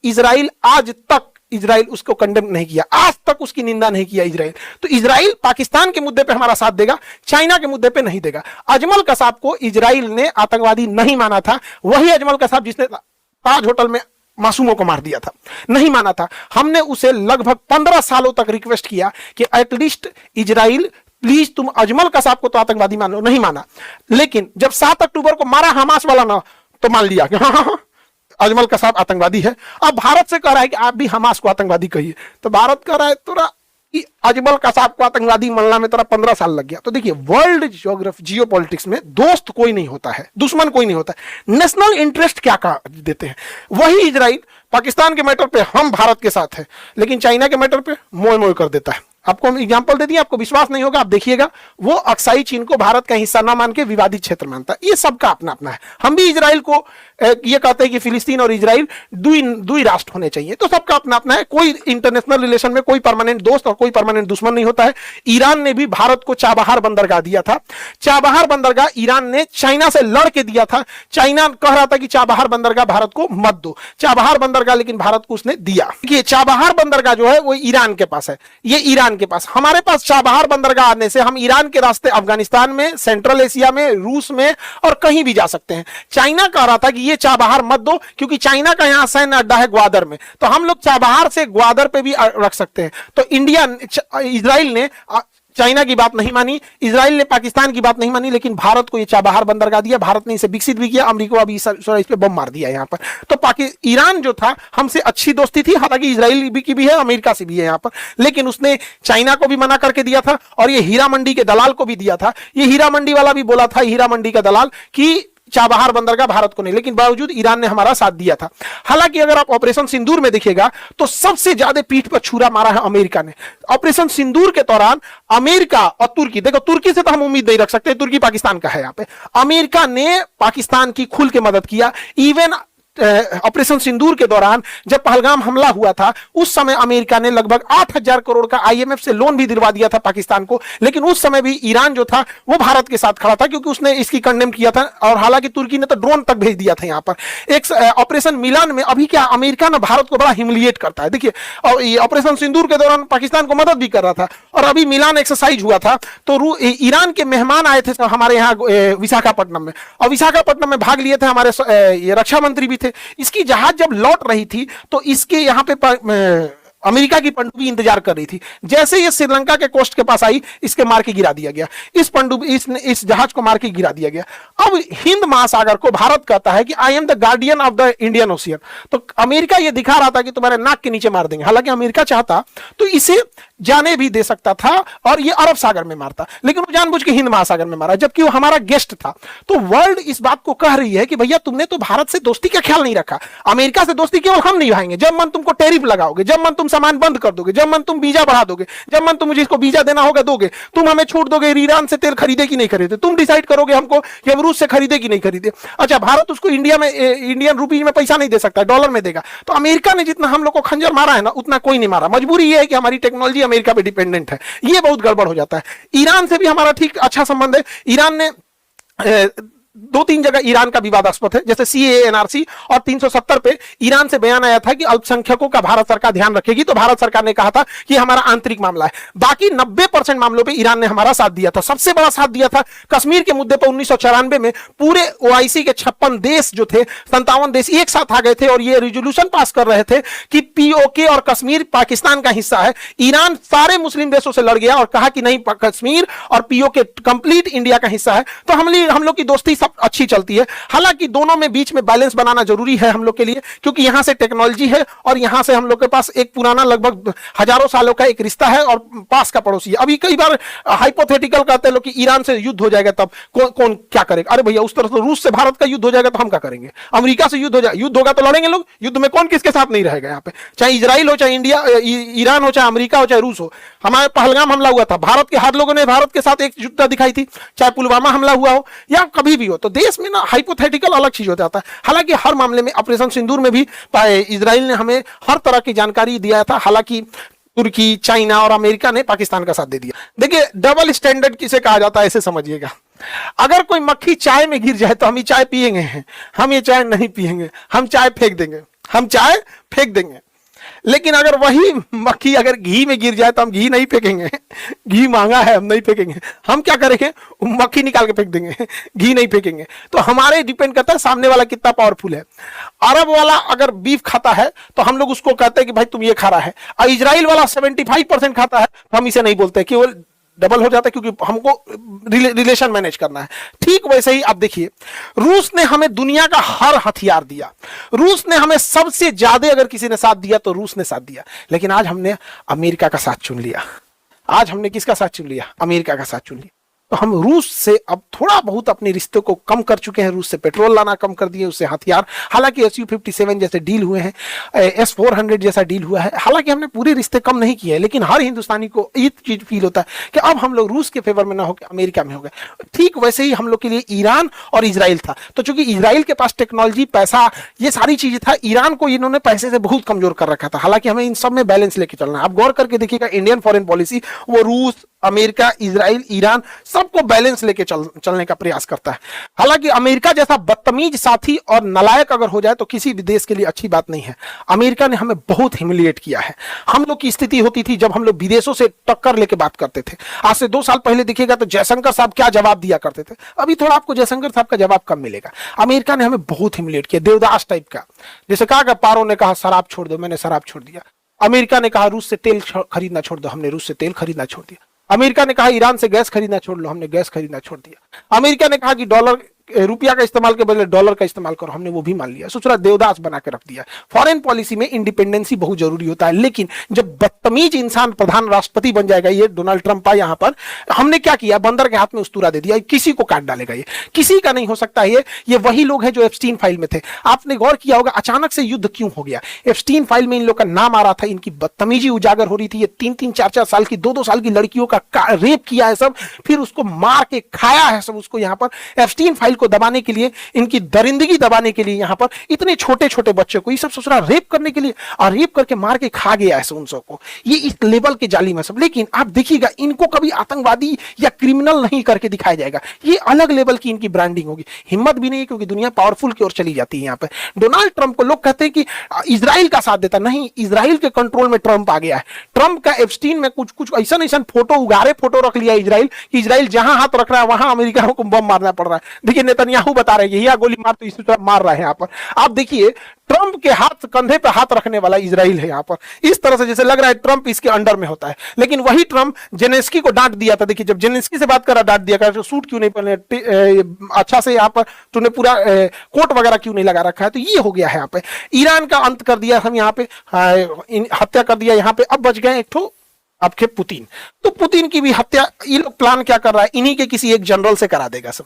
इजराइल आज तक इजराइल उसको कंडेम नहीं किया, आज तक उसकी निंदा नहीं किया इजराइल। तो इजराइल पाकिस्तान के मुद्दे पे हमारा साथ देगा, चाइना के मुद्दे पे नहीं देगा। अजमल कसाब को इजराइल ने आतंकवादी नहीं माना था, वही अजमल कसाब जिसने ताज होटल में मासूमों को मार दिया था, नहीं माना था। हमने उसे लगभग 15 सालों तक रिक्वेस्ट किया कि एटलीस्ट इजराइल प्लीज तुम अजमल कसाब को तो आतंकवादी मान लो, नहीं माना। लेकिन जब 7 अक्टूबर को मारा हमास वाला ना, तो मान लिया कि हाँ अजमल कसाब आतंकवादी है। अब भारत से कह रहा है कि आप भी हमास को आतंकवादी कहिए, तो भारत कह रहा है तोरा अजमल कसाब को आतंकवादी मानना में तेरा 15 साल लग गया। तो देखिए, वर्ल्ड ज्योग्राफी जियोपॉलिटिक्स में दोस्त कोई नहीं होता है, दुश्मन कोई नहीं होता है, नेशनल इंटरेस्ट क्या देते हैं। वही इजराइल पाकिस्तान के मैटर पे हम भारत के साथ है, लेकिन चाइना के मैटर पे मोय मोय कर देता है। आपको हम एग्जांपल दे दिए, आपको विश्वास नहीं होगा, आप देखिएगा। वो अक्साई चीन को भारत का हिस्सा ना मान के विवादित क्षेत्र मानता है। ये सबका अपना अपना है। हम भी इजराइल को ये कहते हैं कि फिलिस्तीन और इजराइल दुई राष्ट्र होने चाहिए, तो सबका अपना अपना है। कोई इंटरनेशनल रिलेशन में कोई परमानेंट दोस्त और कोई परमानेंट दुश्मन नहीं होता है। ईरान ने भी भारत को चाबहार बंदरगाह दिया था। चाबहार बंदरगाह ईरान ने चाइना से लड़ के दिया था। चाइना कह रहा था कि चाबहार बंदरगाह भारत को मत दो, चाबहार बंदरगाह लेकिन भारत को उसने दिया। देखिए चाबहार बंदरगाह जो है वो ईरान के पास है, ये ईरान के पास। हमारे पास चाबहार बंदरगाह आने से हम ईरान के रास्ते अफगानिस्तान में, सेंट्रल एशिया में, रूस में और कहीं भी जा सकते हैं। चाइना कह रहा था कि ये चाबहार मत दो, क्योंकि चाइना का यहां सैन्य अड्डा है ग्वादर में, तो हम लोग चाबहार से ग्वादर पे भी रख सकते हैं। तो इजराइल ने चाइना की बात नहीं मानी, इजराइल ने पाकिस्तान की बात नहीं मानी, लेकिन भारत को यह चाबहार बंदरगाह दिया। भारत ने इसे विकसित भी किया। अमेरिका अभी इस पे बम मार दिया यहां पर। तो ईरान जो था हमसे अच्छी दोस्ती थी, हालांकि इजराइल की भी है, अमेरिका से भी है यहां पर, लेकिन उसने चाइना को भी मना करके दिया था और ये हीरा मंडी के दलाल को भी दिया था। ये हीरा मंडी वाला भी बोला था, हीरा मंडी का दलाल, कि चाबहार बंदरगाह भारत को नहीं, लेकिन बावजूद ईरान ने हमारा साथ दिया था। हालांकि अगर आप ऑपरेशन सिंदूर में देखिएगा तो सबसे ज्यादा पीठ पर छुरा मारा है अमेरिका ने। ऑपरेशन सिंदूर के दौरान अमेरिका और तुर्की, देखो तुर्की से तो हम उम्मीद नहीं रख सकते, तुर्की पाकिस्तान का है यहां पे। अमेरिका ने पाकिस्तान की खुल के मदद किया। इवन ऑपरेशन सिंदूर के दौरान जब पहलगाम हमला हुआ था, उस समय अमेरिका ने लगभग 8,000 करोड़ का आईएमएफ से लोन भी दिलवा दिया था पाकिस्तान को। लेकिन उस समय भी ईरान जो था वो भारत के साथ खड़ा था, क्योंकि उसने इसकी कंडेम किया था। और हालांकि तुर्की ने तो ड्रोन तक भेज दिया था यहां पर। एक ऑपरेशन मिलान में अभी क्या अमेरिका ना भारत को बड़ा ह्यूमिलिएट करता है। देखिए, और ये ऑपरेशन सिंदूर के दौरान पाकिस्तान को मदद भी कर रहा था, और अभी मिलान एक्सरसाइज हुआ था तो ईरान के मेहमान आए थे हमारे यहाँ विशाखापट्टनम में, और विशाखापट्टनम में भाग लिए थे हमारे रक्षा मंत्री भी थे। इसकी जहाज जब लौट रही थी तो इसके यहां पे अमेरिका की पनडुब्बी इंतजार कर रही थी। जैसे ये श्रीलंका के कोस्ट के पास आई, इसके मार के गिरा दिया गया। इस जहाज को मार के गिरा दिया गया। अब हिंद महासागर को भारत कहता है कि I am the guardian of the Indian ocean. तो अमेरिका ये दिखा रहा था कि तुम्हारे नाक के नीचे मार देंगे। हालांकि अमेरिका चाहता तो इसे जाने भी दे सकता था और ये अरब सागर में मारता, लेकिन वो जानबूझ के हिंद महासागर में मारा, जबकि वो हमारा गेस्ट था। तो वर्ल्ड इस बात को कह रही है कि भैया तुमने तो भारत से दोस्ती का ख्याल नहीं रखा। अमेरिका से दोस्ती केवल हम निभाएंगे जब मन तुमको टैरिफ लगाओगे, जब मन तुम सामान बंद कर दोगे, जब मन तुम वीजा बढ़ा दोगे, जब मन तुम मुझे इसको वीजा देना होगा दोगे, तुम हमें छूट दोगे ईरान से तेल खरीदे कि नहीं खरीदे, तुम डिसाइड करोगे हमको कि हम रूस से खरीदे कि नहीं खरीदे। अच्छा, भारत उसको इंडिया में इंडियन रुपीज में पैसा नहीं दे सकता, डॉलर में देगा। तो अमेरिका ने जितना हम लोग को खंजर मारा है ना, उतना कोई नहीं मारा। मजबूरी ये है कि हमारी टेक्नोलॉजी अमेरिका पे डिपेंडेंट है, ये बहुत गड़बड़ हो जाता है। ईरान से भी हमारा ठीक अच्छा संबंध है। ईरान ने 2-3 जगह ईरान का विवादास्पद है, जैसे सीएए, एनआरसी और 370 पे ईरान से बयान आया था कि अल्पसंख्यकों का भारत सरकार ध्यान रखेगी। तो भारत सरकार ने कहा था कि हमारा आंतरिक मामला है। बाकी 90% मामलों पे ईरान ने हमारा साथ दिया था। सबसे बड़ा साथ दिया था कश्मीर के मुद्दे पर 1994 में। पूरे ओआईसी के 56 देश जो थे, 57 देश एक साथ आ गए थे और ये रिजोल्यूशन पास कर रहे थे कि पीओके और कश्मीर पाकिस्तान का हिस्सा है। ईरान सारे मुस्लिम देशों से लड़ गया और कहा कि नहीं, कश्मीर और पीओके कंप्लीट इंडिया का हिस्सा है। तो हम लोग की दोस्ती अच्छी चलती है। हालांकि दोनों में बीच में बैलेंस बनाना जरूरी है हम लोग के लिए, क्योंकि यहां से टेक्नोलॉजी है और यहां से हम लोग के पास एक पुराना लगभग हजारों सालों का एक रिश्ता है और पास का पड़ोसी है। अभी कई बार हाइपोथेटिकल कहते हैं लोग कि ईरान से युद्ध हो जाएगा तब कौन क्या करेगा। अरे भैया, उस तरह से रूस से भारत का युद्ध हो जाएगा तो हम क्या करेंगे? अमेरिका से युद्ध हो जाएगा, युद्ध होगा तो लड़ेंगे लोग। युद्ध में कौन किसके साथ नहीं रहेगा? यहाँ पे चाहे इजराइल हो, चाहे इंडिया, ईरान हो, चाहे अमेरिका हो, चाहे रूस हो। हमारे पहलगाम हमला हुआ था, भारत के हाथ लोगों ने भारत के साथ एकजुटता दिखाई थी। चाहे पुलवामा हमला हुआ हो या कभी भी हो, तो देश में ना हाइपोथेटिकल अलग चीज हो जाता है। हालांकि हर मामले में ऑपरेशन सिंदूर में भी इजराइल ने हमें हर तरह की जानकारी दिया था। हालांकि तुर्की, चाइना और अमेरिका ने पाकिस्तान का साथ दे दिया। देखिए, डबल स्टैंडर्ड किसे कहा जाता है, ऐसे समझिएगा। अगर कोई मक्खी चाय में गिर जाए तो हम ये चाय पिएंगे, हम ये चाय नहीं पिएंगे, हम चाय फेंक देंगे, हम चाय फेंक देंगे। लेकिन अगर वही मक्खी अगर घी में गिर जाए तो हम घी नहीं फेंकेंगे। घी महंगा है, हम नहीं फेंकेंगे। हम क्या करेंगे? मक्खी निकाल के फेंक देंगे, घी नहीं फेंकेंगे। तो हमारे डिपेंड करता है सामने वाला कितना पावरफुल है। अरब वाला अगर बीफ खाता है तो हम लोग उसको कहते हैं कि भाई तुम ये खा रहा है, और इजराइल वाला 75% खाता है तो हम इसे नहीं बोलते, केवल डबल हो जाता है, क्योंकि हमको रिलेशन मैनेज करना है। ठीक वैसे ही आप देखिए, रूस ने हमें दुनिया का हर हथियार दिया। रूस ने हमें सबसे ज्यादा अगर किसी ने साथ दिया तो रूस ने साथ दिया। लेकिन आज हमने अमेरिका का साथ चुन लिया। आज हमने किसका साथ चुन लिया? अमेरिका का साथ चुन लिया। तो हम रूस से अब थोड़ा बहुत अपने रिश्ते को कम कर चुके हैं। रूस से पेट्रोल लाना कम कर दिए, उससे हथियार, हालांकि Su-57 जैसे डील हुए हैं, S-400 जैसा डील हुआ है, हालांकि हमने पूरे रिश्ते कम नहीं किए, लेकिन हर हिंदुस्तानी को ये चीज फील होता है कि अब हम लोग रूस के फेवर में ना होकर अमेरिका में हो गए। ठीक वैसे ही हम लोग के लिए ईरान और इजराइल था। तो चूंकि इजराइल के पास टेक्नोलॉजी, पैसा, ये सारी चीजें था, ईरान को इन्होंने पैसे से बहुत कमजोर कर रखा था। हालांकि हमें इन सब में बैलेंस लेके चलना है। आप गौर करके देखिएगा, इंडियन फॉरेन पॉलिसी वो रूस, अमेरिका, इजराइल, ईरान सबको बैलेंस लेके चलने का प्रयास करता है। हालांकि अमेरिका जैसा बदतमीज साथी और नालायक अगर हो जाए तो किसी भी देश के लिए अच्छी बात नहीं है। अमेरिका ने हमें बहुत ह्यूमिलिएट किया है। हम लोग की स्थिति होती थी जब हम लोग विदेशों से टक्कर लेके बात करते थे। आज से 2 साल पहले देखिएगा तो जयशंकर साहब क्या जवाब दिया करते थे, अभी थोड़ा आपको जयशंकर साहब का जवाब कम मिलेगा। अमेरिका ने हमें बहुत ह्यूमिलिएट किया, देवदास टाइप का। जैसे कहा पारो ने कहा शराब छोड़ दो, मैंने शराब छोड़ दिया। अमेरिका ने कहा रूस से तेल खरीदना छोड़ दो, हमने रूस से तेल खरीदना छोड़ दिया। अमेरिका ने कहा ईरान से गैस खरीदना छोड़ लो, हमने गैस खरीदना छोड़ दिया। अमेरिका ने कहा कि रुपया का इस्तेमाल के बदले डॉलर का इस्तेमाल करो, हमने वो भी मान लिया। सोच रहा देवदास बना के रख दिया। फॉरेन पॉलिसी में इंडिपेंडेंसी बहुत जरूरी होता है, लेकिन जब बदतमीज इंसान प्रधान राष्ट्रपति बन जाएगा, ये डोनाल्ड ट्रंप यहाँ पर, हमने क्या किया, बंदर के हाथ में उस्तूरा दे दिया, किसी को काट डालेगा। ये किसी का नहीं हो सकता। ये वही लोग हैं जो एप्स्टीन फाइल में थे। आपने गौर किया होगा अचानक से युद्ध क्यों हो गया। एप्स्टीन फाइल में इन लोग का नाम आ रहा था, इनकी बदतमीजी उजागर हो रही थी। ये 3-3, 4-4 साल की, 2-2 साल की लड़कियों का रेप किया है सब, फिर उसको मार के खाया है सब उसको। यहाँ पर एप्स्टीन फाइल को दबाने के लिए, इनकी दरिंदगी दबाने के लिए, यहां पर इतने छोटे छोटे बच्चे को ये सब सोच रहा रेप करने के लिए, और रेप करके मार के खा गया है उन सबको। ये इस लेवल के जालिम है सब। लेकिन आप देखिएगा, इनको कभी आतंकवादी या क्रिमिनल नहीं करके दिखाया जाएगा। ये अलग लेवल की इनकी ब्रांडिंग होगी। हिम्मत भी नहीं, क्योंकि दुनिया पावरफुल की ओर चली जाती है। यहाँ पे डोनाल्ड ट्रंप को लोग कहते हैं कि इजराइल का साथ देता, नहीं, इजराइल के कंट्रोल में ट्रंप आ गया है। ट्रंप का एप्स्टीन में कुछ कुछ ऐसा ऐसा फोटो, उगारे फोटो रख लिया इजराइल, कि इजराइल जहां हाथ रख रहा है वहां अमेरिका को बम मारना पड़ रहा है। देखिए नेतन्याहू बता रहे हैं यही गोली मार, तो इसी तरह मार रहा है। यहाँ पर आप देखिए, ट्रंप के हाथ, कंधे पे हाथ रखने वाला इजराइल है। यहाँ पर इस तरह से जैसे लग रहा है ट्रंप इसके अंडर में होता है। लेकिन वही ट्रंप जेलेंस्की को डांट दिया था। देखिए, जब जेलेंस्की से बात कर रहा, डांट दिया कर, तो सूट क्यों नहीं पहने, अच्छा से यहाँ पर तूने पूरा कोट वगैरह क्यों नहीं लगा रखा है। तो ये हो गया है। यहाँ पे ईरान का अंत कर दिया हम, यहाँ पे हत्या कर दिया। यहाँ पे अब बच गए एक ठो आपके पुतिन। तो पुतिन की भी हत्या ये लोग प्लान क्या कर रहा है, इन्हीं के किसी एक जनरल से करा देगा सब।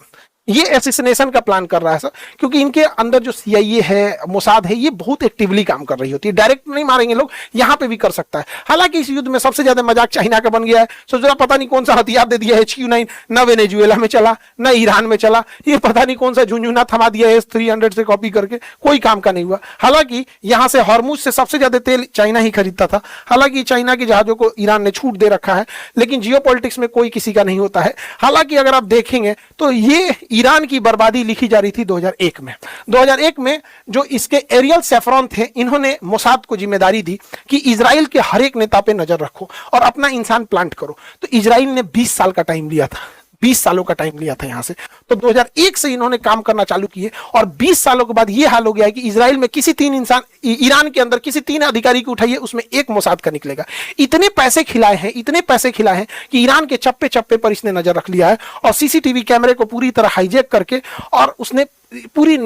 ये एसिसिनेशन का प्लान कर रहा है सर, क्योंकि इनके अंदर जो CIA है, मोसाद है, ये बहुत एक्टिवली काम कर रही होती है। डायरेक्ट नहीं मारेंगे लोग, यहाँ पे भी कर सकता है। हालांकि इस युद्ध में सबसे ज्यादा मजाक चाइना का बन गया है। सोच रहा पता नहीं कौन सा हथियार दे दिया है HQ-9, न वेनेजुएला में चला, न ईरान में चला। ये पता नहीं कौन सा झुंझुना थमा दिया है S-300 से कॉपी करके, कोई काम का नहीं हुआ। हालांकि यहाँ से हॉर्मुज से सबसे ज्यादा तेल चाइना ही खरीदता था। हालांकि चाइना के जहाजों को ईरान ने छूट दे रखा है, लेकिन जियोपॉलिटिक्स में कोई किसी का नहीं होता है। हालांकि अगर आप देखेंगे तो ये ईरान की बर्बादी लिखी जा रही थी 2001 में। 2001 में जो इसके एरियल सेफ्रॉन थे, इन्होंने मोसाद को जिम्मेदारी दी कि इजराइल के हर एक नेता पे नजर रखो और अपना इंसान प्लांट करो। तो इजराइल ने 20 साल का टाइम लिया था, 20 सालों का टाइम लिया था यहां से। तो 2001 से इन्होंने काम करना चालू किए, और 20 सालों के बाद यह हाल हो गया है कि इजराइल में किसी 3 इंसान, ईरान के अंदर किसी 3 अधिकारी को उठाइए, उसमें एक मोसाद का निकलेगा। इतने पैसे खिलाए हैं, इतने पैसे खिलाए हैं कि ईरान के चप्पे चप्पे पर इसने नजर रख लिया है, और CCTV कैमरे को पूरी तरह हाईजैक करके, और उसने पूरी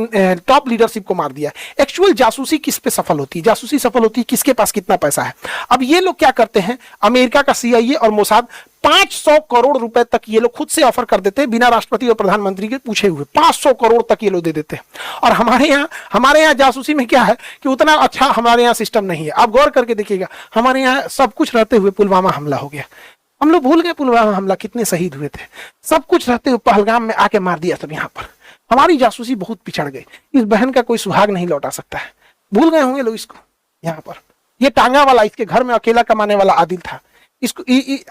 टॉप लीडरशिप को मार दिया। एक्चुअल जासूसी किस पे सफल होती है, जासूसी सफल होती है किसके पास कितना पैसा है। अब ये लोग क्या करते हैं, अमेरिका का CIA और मोसाद 500 करोड़ रुपए तक ये लोग खुद से ऑफर कर देते हैं, बिना राष्ट्रपति और प्रधानमंत्री के पूछे हुए। 500 करोड़ तक ये लोग दे देते हैं। और हमारे यहाँ जासूसी में क्या है कि उतना अच्छा हमारे यहाँ सिस्टम नहीं है। आप गौर करके देखिएगा, हमारे यहाँ सब कुछ रहते हुए पुलवामा हमला हो गया। हम लोग भूल गए पुलवामा हमला, कितने शहीद हुए थे। सब कुछ रहते हुए पहलगाम में आके मार दिया सब। यहाँ पर हमारी जासूसी बहुत पिछड़ गई। इस बहन का कोई सुहाग नहीं लौटा सकता है। भूल गए होंगे लोग इसको। यहाँ पर ये टांगा वाला, इसके घर में अकेला कमाने वाला आदिल था, इसको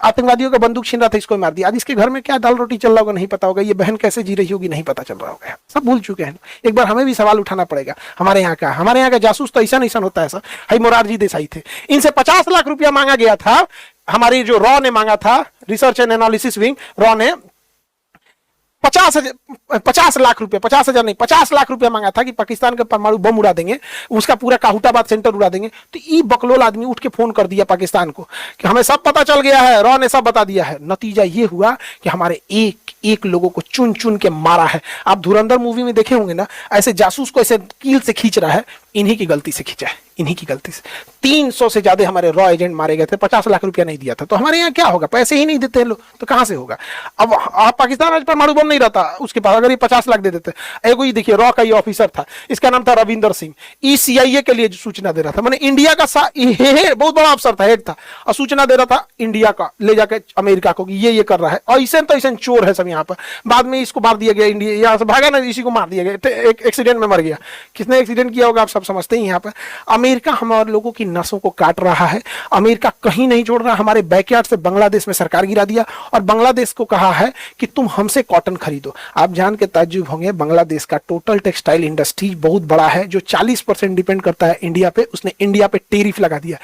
आतंकवादियों का बंदूक छीन रहा था, इसको मार दिया। आज इसके घर में क्या दाल रोटी चल रहा होगा नहीं पता होगा, ये बहन कैसे जी रही होगी नहीं पता चल रहा होगा। सब भूल चुके हैं। एक बार हमें भी सवाल उठाना पड़ेगा। हमारे यहाँ का जासूस तो ऐसा नहीं होता है सर। हाई मोरारजी देसाई थे, इनसे 50 लाख रुपया मांगा गया था। हमारी जो रॉ ने मांगा था, research and analysis wing, raw ने 50 लाख रुपया, 50,000 नहीं, 50 लाख रुपया मांगा था कि पाकिस्तान का परमाणु बम उड़ा देंगे, उसका पूरा काहुटाबाद सेंटर उड़ा देंगे। तो ये बकलोल आदमी उठ के फोन कर दिया पाकिस्तान को कि हमें सब पता चल गया है, रॉ ने सब बता दिया है। नतीजा ये हुआ कि हमारे एक लोगों को चुन चुन के मारा है। आप धुरंधर मूवी में देखे होंगे ना, ऐसे जासूस को ऐसे कील से खींच रहा है, इन्हीं की गलती से खींचा है। इन्हीं की गलती से 300 से ज्यादा हमारे रॉ एजेंट मारे गए थे, 50 लाख रुपया नहीं दिया था। तो हमारे यहाँ क्या होगा, पैसे ही नहीं देते हैं लोग, तो कहां से होगा। अब आप पाकिस्तान आज परमाणु बम नहीं रहता उसके पास, अगर ये 50 लाख दे देते। एगो ये देखिए रॉ का ये ऑफिसर था, इसका नाम था रविंदर सिंह, CIA के लिए सूचना दे रहा था, मैंने इंडिया का बहुत बड़ा अफसर था, हेड था, और सूचना दे रहा था इंडिया का ले जाके अमेरिका को, ये कर रहा है। और ऐसे तो ऐसे चोर है सब यहाँ पर। बाद में इसको मार दिया गया, इंडिया यहाँ से भागा ना, इसी को मार दिया गया, एक एक्सीडेंट में मर गया। किसने एक्सीडेंट किया होगा आप सब समझते ही। यहाँ पर अमेरिका हमारे लोगों की नसों को काट रहा है, अमेरिका कहीं नहीं छोड़ रहा। हमारे बैकयार्ड से बांग्लादेश में सरकार गिरा दिया और बांग्लादेश को कहा है कि तुम हमसे कॉटन खरीदो। आप जान के ताज्जुब होंगे, बांग्लादेश का टोटल टेक्सटाइल इंडस्ट्री बहुत बड़ा है, जो 40% डिपेंड करता है इंडिया पे, उसने इंडिया पे टेरिफ लगा दिया।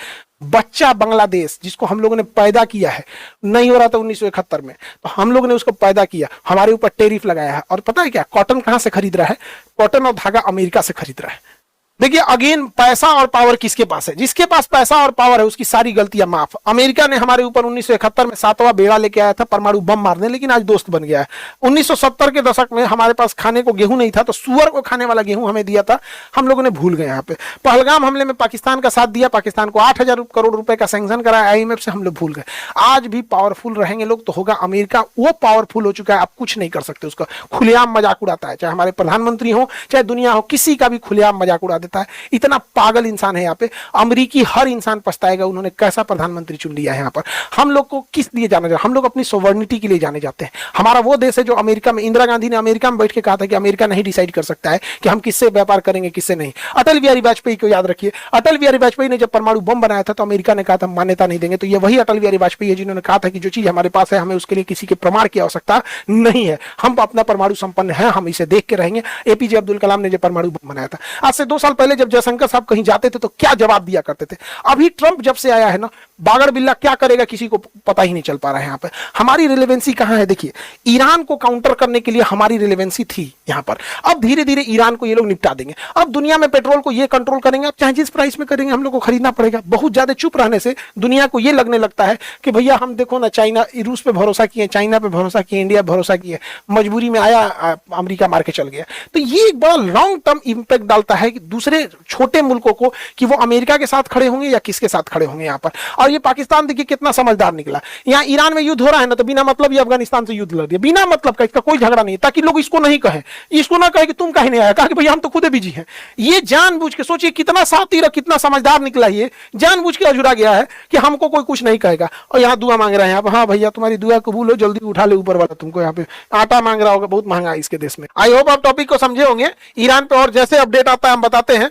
बच्चा बांग्लादेश जिसको हम लोगों ने पैदा किया है, नहीं हो रहा था 1971 में, तो हम लोगों ने उसको पैदा किया, हमारे ऊपर टेरिफ लगाया है। और पता है क्या, कॉटन कहां से खरीद रहा है, कॉटन और धागा अमेरिका से खरीद रहा है। देखिए अगेन, पैसा और पावर किसके पास है, जिसके पास पैसा और पावर है उसकी सारी गलतियां माफ। अमेरिका ने हमारे ऊपर 1971 में 7वां बेड़ा लेके आया था परमाणु बम मारने, लेकिन आज दोस्त बन गया है। 1970 के दशक में हमारे पास खाने को गेहूं नहीं था, तो सुअर को खाने वाला गेहूं हमें दिया था, हम लोगों ने भूल गए। यहाँ पे पहलगाम हमले में पाकिस्तान का साथ दिया, पाकिस्तान को 8,000 करोड़ रुपए का सैंक्शन कराया IMF से, हम लोग भूल गए। आज भी पावरफुल रहेंगे लोग तो होगा। अमेरिका वो पावरफुल हो चुका है, आप कुछ नहीं कर सकते उसका। खुलेआम मजाक उड़ाता है, चाहे हमारे प्रधानमंत्री हो चाहे दुनिया हो, किसी का भी खुलेआम मजाक उड़ा देता है। इतना पागल इंसान है यहाँ पे। अमरीकी हर इंसान पछताएगा उन्होंने कैसा प्रधानमंत्री चुन लिया है यहाँ पर। हम लोग को किस लिए जाना जाता, हम लोग अपनी सोवर्निटी के लिए जाने जाते हैं। हमारा वो देश है जो अमेरिका में, इंदिरा गांधी ने अमेरिका में बैठ के कहा था कि अमेरिका नहीं डिसाइड कर सकता है कि हम किससे व्यापार करेंगे किससे नहीं। अटल बिहारी वाजपेयी को याद रखिए, अटल बिहारी वाजपेयी ने जब परमाणु बम बनाया था तो अमेरिका ने कहा था मान्यता नहीं देंगे। तो ये वही अटल बिहारी वाजपेयी है जिन्होंने कहा था कि जो चीज हमारे पास है हमें उसके लिए किसी के प्रमाण की आवश्यकता नहीं है, हम अपना परमाणु संपन्न है, हम इसे देख के रहेंगे। APJ अब्दुल कलाम ने जब परमाणु बम बनाया था, आज से 2 साल पहले जब जयशंकर साहब कहीं जाते थे तो क्या जवाब दिया करते थे। अभी ट्रंप जब से आया है ना, बागड़ बिल्ला क्या करेगा किसी को पता ही नहीं चल पा रहा है। यहाँ पर हमारी रिलेवेंसी कहां है, देखिए ईरान को काउंटर करने के लिए हमारी रिलेवेंसी थी यहाँ पर। अब धीरे धीरे ईरान को ये लोग निपटा देंगे। अब दुनिया में पेट्रोल को ये कंट्रोल करेंगे, अब चाहे जिस प्राइस में करेंगे हम लोग को खरीदना पड़ेगा। बहुत ज्यादा चुप रहने से दुनिया को ये लगने लगता है कि भैया हम देखो ना, चाइना, रूस पे भरोसा किए, चाइना पे भरोसा किए, इंडिया पे भरोसा किए, मजबूरी में आया अमेरिका मार के चल गया। तो ये एक बड़ा लॉन्ग टर्म इंपैक्ट डालता है कि दूसरे छोटे मुल्कों को कि वो अमेरिका के साथ खड़े होंगे या किसके साथ खड़े होंगे यहाँ पर। और ये पाकिस्तान देखिए कितना समझदार निकला। यहाँ ईरान में युद्ध हो रहा है ना, तो बिना मतलब ये अफगानिस्तान से युद्ध लड़ दिया, बिना मतलब का, इसका कोई झगड़ा नहीं, ताकि लोग इसको नहीं कहें, इसको ना कहे कि तुम कहीं नहीं आया, कहा कि भैया हम तो खुद बिजी हैं। ये जानबूझ के, सोचिए कितना साथी और कितना समझदार निकला, ये जानबूझ के अजुरा गया है कि हमको कोई कुछ नहीं कहेगा। और यहाँ दुआ मांग रहे हैं यहाँ पर, हाँ भैया तुम्हारी दुआ कबूल हो, जल्दी उठा ले ऊपर वाला तुमको। यहाँ पे आटा मांग रहा होगा, बहुत महंगा है इसके देश में। आई होप आप टॉपिक को समझे होंगे। ईरान पे और जैसे अपडेट आता है हम बताते हैं।